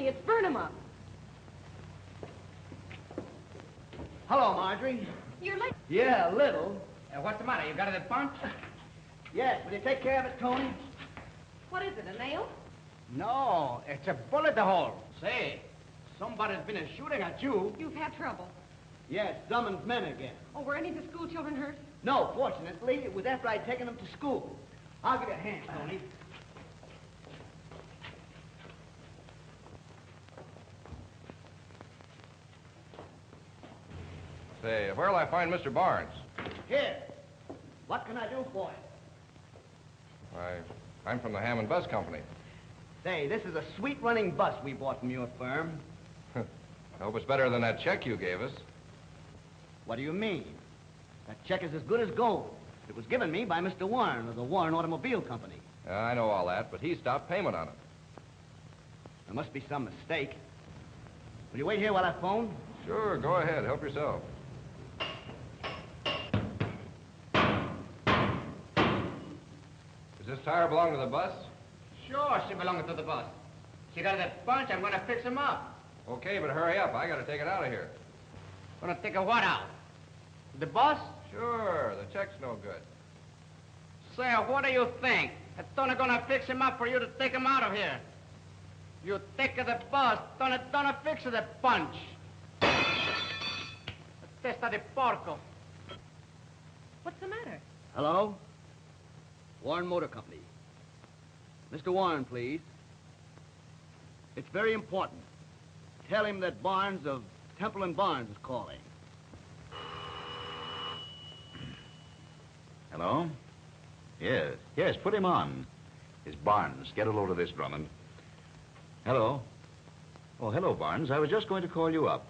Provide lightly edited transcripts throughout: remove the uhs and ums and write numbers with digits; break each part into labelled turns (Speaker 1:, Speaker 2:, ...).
Speaker 1: Eddie, it's burn 'em up.
Speaker 2: Hello, Marjorie.
Speaker 1: You're late.
Speaker 2: Yeah, a little.
Speaker 3: What's the matter? You got it at punch?
Speaker 2: Yes, will you take care of it, Tony?
Speaker 1: What is it, a nail?
Speaker 3: No, it's a bullet hole. Say, somebody's been shooting at you.
Speaker 1: You've had trouble.
Speaker 2: Yes, Drummond's men again.
Speaker 1: Oh, were any of the school children hurt?
Speaker 2: No, fortunately, it was after I'd taken them to school. I'll give you a hand, Tony.
Speaker 4: Say, where'll I find Mr. Barnes?
Speaker 2: Here. What can I do for you?
Speaker 4: I'm from the Hammond Bus Company.
Speaker 2: Say, this is a sweet-running bus we bought from your firm.
Speaker 4: I hope it's better than that check you gave us.
Speaker 2: What do you mean? That check is as good as gold. It was given me by Mr. Warren of the Warren Automobile Company.
Speaker 4: I know all that, but he stopped payment on it.
Speaker 2: There must be some mistake. Will you wait here while I phone?
Speaker 4: Sure, go ahead. Help yourself. Does this tire belong to the bus?
Speaker 3: Sure, she belongs to the bus. She got it at punch. I'm going to fix him up.
Speaker 4: Okay, but hurry up. I got to take it out of here.
Speaker 3: Going to take a what out? The bus?
Speaker 4: Sure, the check's no good.
Speaker 3: Say, what do you think? It's only going to fix him up for you to take him out of here. You take the bus, don't fix the punch. Testa de porco.
Speaker 1: What's the matter?
Speaker 2: Hello? Warren Motor Company. Mr. Warren, please. It's very important. Tell him that Barnes of Temple and Barnes is calling.
Speaker 5: Hello? Yes, put him on. It's Barnes. Get a load of this, Drummond. Hello? Oh, hello, Barnes. I was just going to call you up.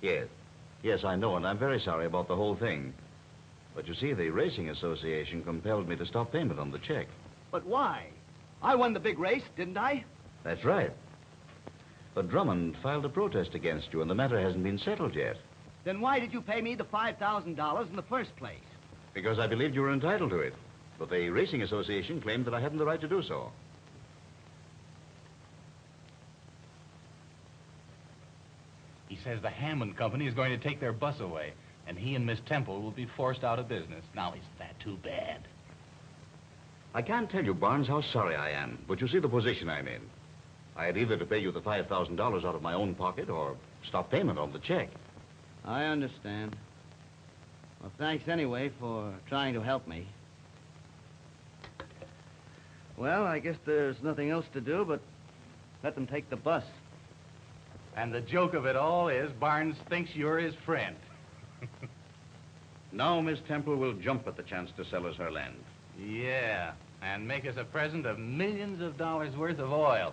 Speaker 5: Yes, I know, and I'm very sorry about the whole thing. But you see, the Racing Association compelled me to stop payment on the check.
Speaker 2: But why? I won the big race, didn't I?
Speaker 5: That's right. But Drummond filed a protest against you, and the matter hasn't been settled yet.
Speaker 2: Then why did you pay me the $5,000 in the first place?
Speaker 5: Because I believed you were entitled to it. But the Racing Association claimed that I hadn't the right to do so.
Speaker 6: He says the Hammond Company is going to take their bus away, and he and Miss Temple will be forced out of business. Now, isn't that too bad?
Speaker 5: I can't tell you, Barnes, how sorry I am, but you see the position I'm in. I had either to pay you the $5,000 out of my own pocket or stop payment on the check.
Speaker 2: I understand. Well, thanks anyway for trying to help me. Well, I guess there's nothing else to do but let them take the bus.
Speaker 6: And the joke of it all is Barnes thinks you're his friend.
Speaker 5: Now Miss Temple will jump at the chance to sell us her land.
Speaker 6: Yeah, and make us a present of millions of dollars worth of oil.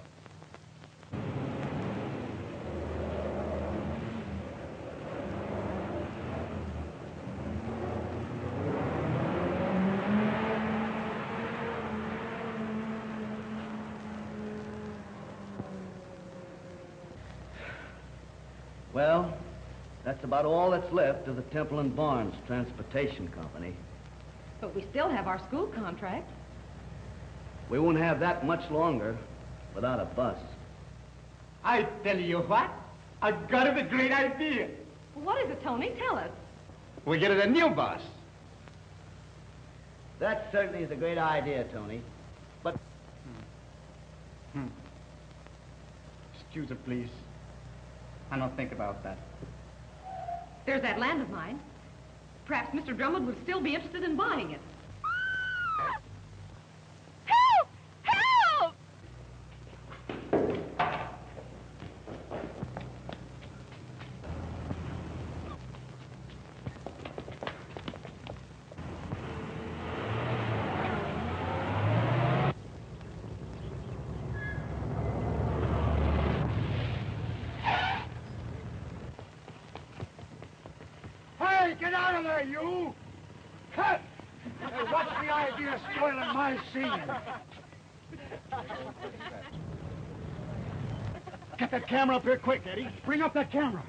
Speaker 2: Well, that's about all that's left of the Temple and Barnes Transportation Company.
Speaker 1: But we still have our school contract.
Speaker 2: We won't have that much longer without a bus.
Speaker 3: I tell you what, I've got a great idea.
Speaker 1: What is it, Tony? Tell us.
Speaker 3: We get a new bus.
Speaker 2: That certainly is a great idea, Tony. But...
Speaker 3: Excuse me, please. I don't think about that.
Speaker 1: There's that land of mine. Perhaps Mr. Drummond would still be interested in buying it.
Speaker 7: Help! Help!
Speaker 8: Hey, get out of there, you! Cut! Hey, what's the idea of spoiling my scene? Get that camera up here quick, Eddie. Bring up that camera.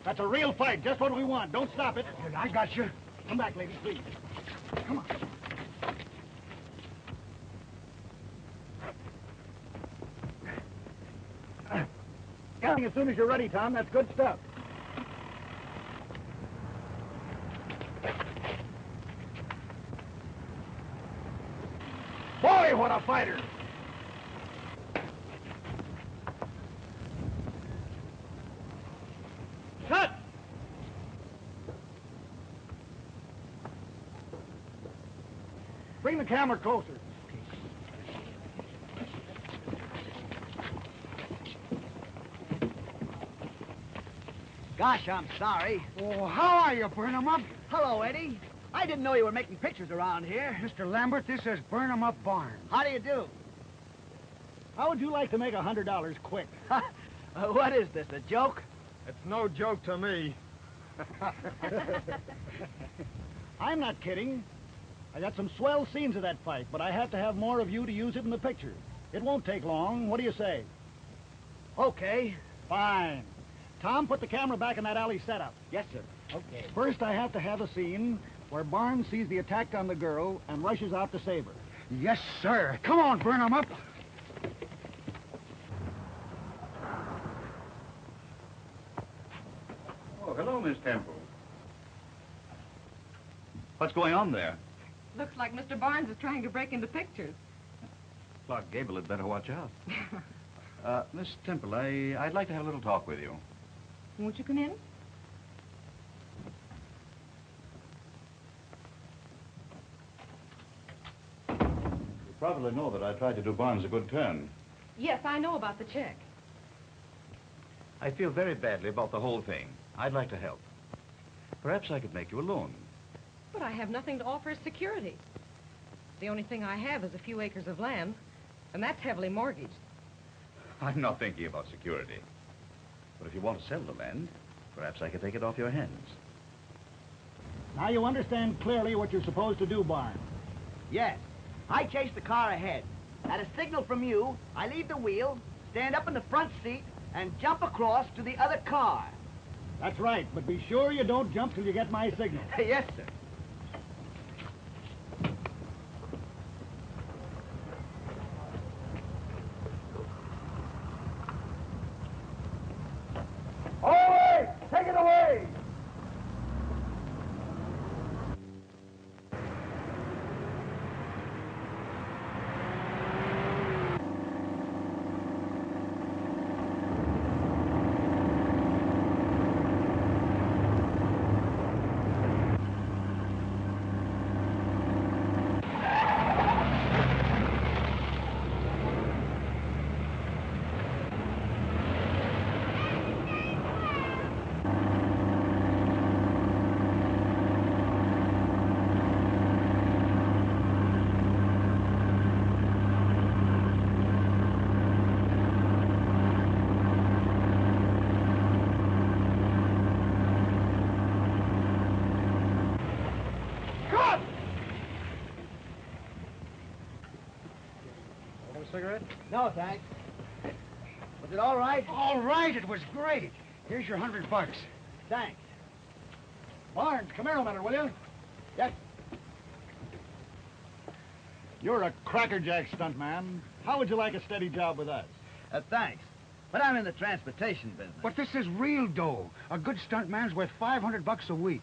Speaker 8: That's a real fight, just what we want. Don't stop it. I got you. Come back, ladies, please. Come on. As soon as you're ready, Tom, that's good stuff. Boy, what a fighter! Cut! Bring the camera closer.
Speaker 2: Gosh, I'm sorry.
Speaker 8: Oh, how are you, Burnham-Up?
Speaker 2: Hello, Eddie. I didn't know you were making pictures around here.
Speaker 8: Mr. Lambert, this is Burnham-Up Barnes.
Speaker 2: How do you do?
Speaker 8: How would you like to make $100 quick?
Speaker 2: What is this, a joke?
Speaker 4: It's no joke to me.
Speaker 8: I'm not kidding. I got some swell scenes of that fight, but I have to have more of you to use it in the picture. It won't take long. What do you say?
Speaker 2: Okay.
Speaker 8: Fine. Tom, put the camera back in that alley setup.
Speaker 2: Yes, sir.
Speaker 8: Okay. First, I have to have a scene where Barnes sees the attack on the girl and rushes out to save her. Yes, sir. Come on, Burnham-Up.
Speaker 5: Oh, hello, Miss Temple. What's going on there?
Speaker 1: Looks like Mr. Barnes is trying to break into pictures.
Speaker 5: Clark Gable had better watch out. Miss Temple, I'd like to have a little talk with you.
Speaker 1: Won't you come in?
Speaker 5: You probably know that I tried to do Barnes a good turn.
Speaker 1: Yes, I know about the check.
Speaker 5: I feel very badly about the whole thing. I'd like to help. Perhaps I could make you a loan.
Speaker 1: But I have nothing to offer as security. The only thing I have is a few acres of land, and that's heavily mortgaged.
Speaker 5: I'm not thinking about security. But if you want to sell the land, perhaps I could take it off your hands.
Speaker 8: Now you understand clearly what you're supposed to do, Barnes.
Speaker 2: Yes. I chase the car ahead. At a signal from you, I leave the wheel, stand up in the front seat, and jump across to the other car.
Speaker 8: That's right, but be sure you don't jump till you get my signal.
Speaker 2: Yes, sir.
Speaker 8: All right, take it away!
Speaker 4: Cigarette?
Speaker 2: No, thanks. Was it all right?
Speaker 8: All right, it was great. Here's your $100.
Speaker 2: Thanks.
Speaker 8: Barnes, come here a minute, will you?
Speaker 2: Yes.
Speaker 8: You're a crackerjack stuntman. How would you like a steady job with us?
Speaker 2: Thanks. But I'm in the transportation business.
Speaker 8: But this is real dough. A good stuntman's worth $500 a week.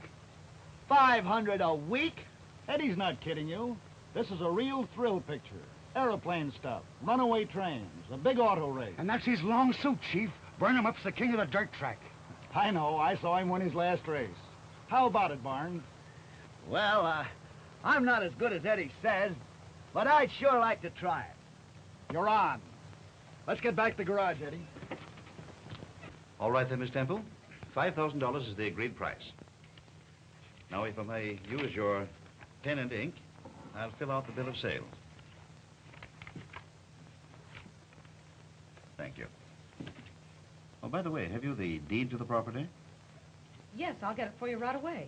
Speaker 2: 500 a week?
Speaker 8: Eddie's not kidding you. This is a real thrill picture. Airplane stuff, runaway trains, a big auto race. And that's his long suit, Chief. Burnham-Up's the king of the dirt track. I know. I saw him win his last race. How about it, Barnes?
Speaker 2: Well, I'm not as good as Eddie says, but I'd sure like to try it.
Speaker 8: You're on. Let's get back to the garage, Eddie.
Speaker 5: All right then, Miss Temple. $5,000 is the agreed price. Now, if I may use your pen and ink, I'll fill out the bill of sale. Thank you. Oh, by the way, have you the deed to the property?
Speaker 1: Yes, I'll get it for you right away.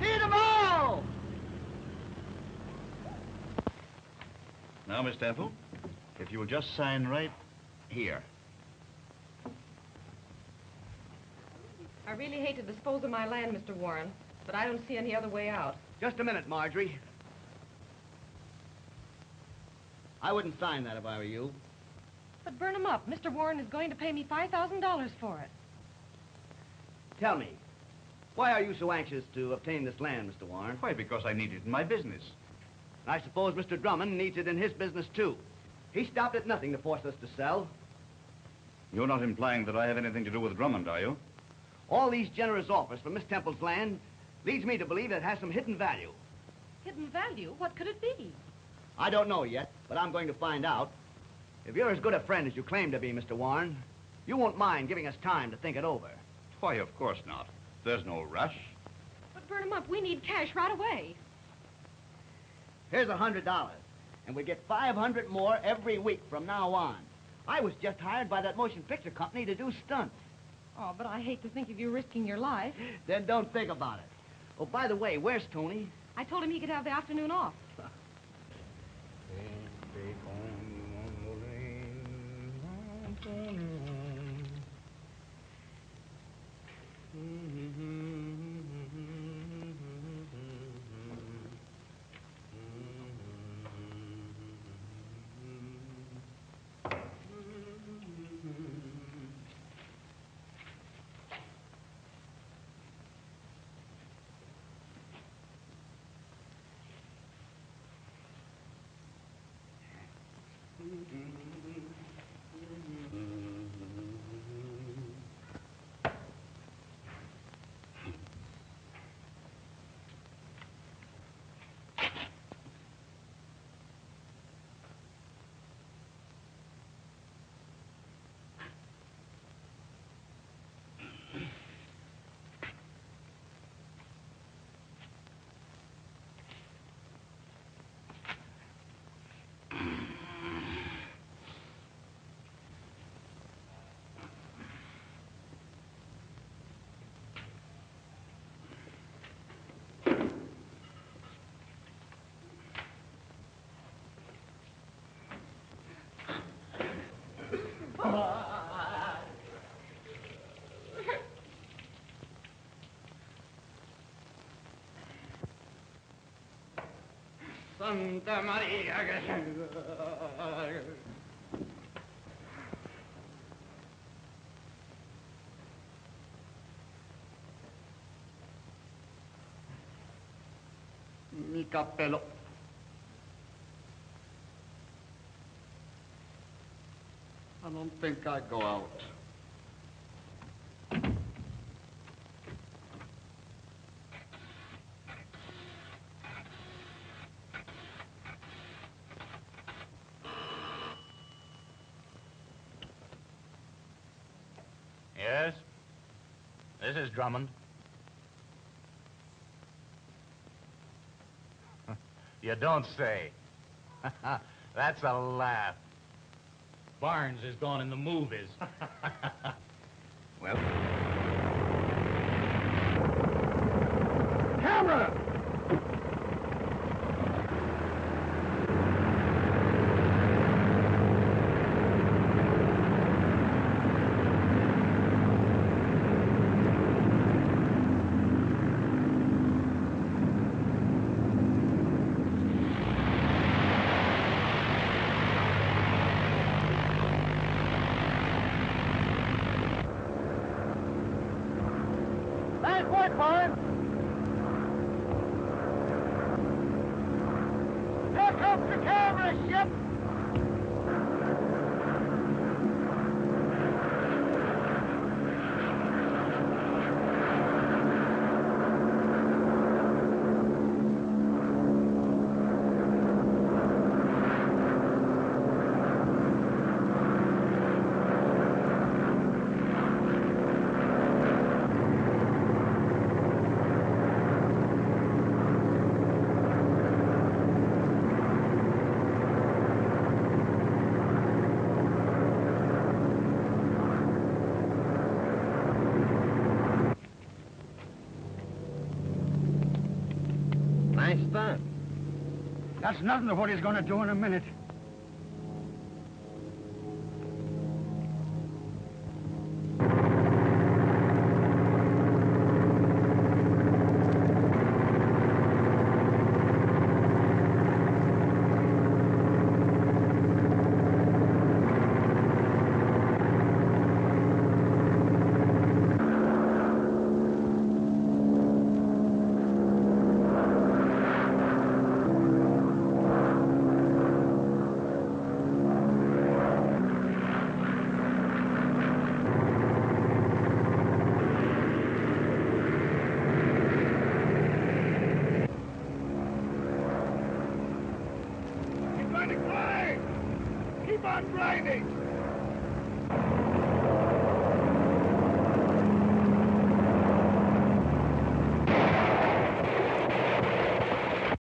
Speaker 2: Feed 'em all!
Speaker 5: Now, Miss Temple, if you will just sign right here.
Speaker 1: I really hate to dispose of my land, Mr. Warren, but I don't see any other way out.
Speaker 2: Just a minute, Marjorie. I wouldn't sign that if I were you.
Speaker 1: But burn 'em up. Mr. Warren is going to pay me $5,000 for it.
Speaker 2: Tell me, why are you so anxious to obtain this land, Mr. Warren?
Speaker 5: Why, because I need it in my business.
Speaker 2: I suppose Mr. Drummond needs it in his business, too. He stopped at nothing to force us to sell.
Speaker 5: You're not implying that I have anything to do with Drummond, are you?
Speaker 2: All these generous offers for Miss Temple's land leads me to believe it has some hidden value.
Speaker 1: Hidden value? What could it be?
Speaker 2: I don't know yet, but I'm going to find out. If you're as good a friend as you claim to be, Mr. Warren, you won't mind giving us time to think it over.
Speaker 5: Why, of course not. There's no rush.
Speaker 1: But burn 'em up. We need cash right away.
Speaker 2: Here's $100, and we get 500 more every week from now on. I was just hired by that motion picture company to do stunts.
Speaker 1: Oh, but I hate to think of you risking your life.
Speaker 2: Then don't think about it. Oh, by the way, where's Tony?
Speaker 1: I told him he could have the afternoon off.
Speaker 3: Santa Maria. Mi cappello. I don't think I'd go out.
Speaker 6: Yes? This is Drummond. You don't say. That's a laugh. Barnes is gone in the movies.
Speaker 5: Well?
Speaker 8: Camera! Nice work, Barnes. Here comes the camera ship.
Speaker 2: Nice stunt.
Speaker 8: That's nothing to what he's going to do in a minute. start raining!